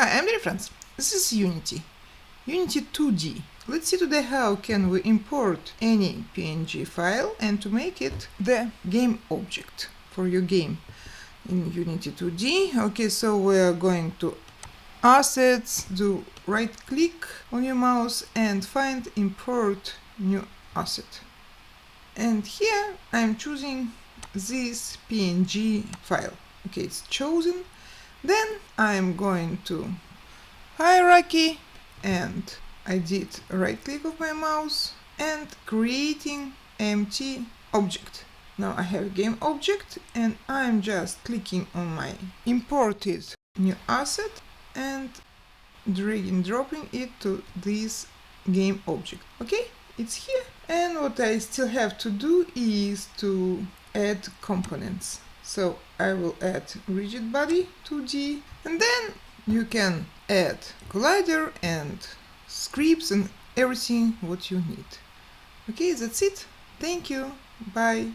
Hi, I'm dear friends. This is Unity 2D. Let's see today how can we import any PNG file and to make it the game object for your game in Unity 2D. Okay, so we're going to Assets, do right click on your mouse and find import new asset. And here I'm choosing this PNG file. Okay, it's chosen. Then I'm going to hierarchy and I did right click of my mouse and creating empty object. Now I have a game object and I'm just clicking on my imported new asset and dragging dropping it to this game object. Okay, it's here, and what I still have to do is to add components. So I will add rigid body 2D, and then you can add collider and scripts and everything what you need. Okay, that's it. Thank you. Bye.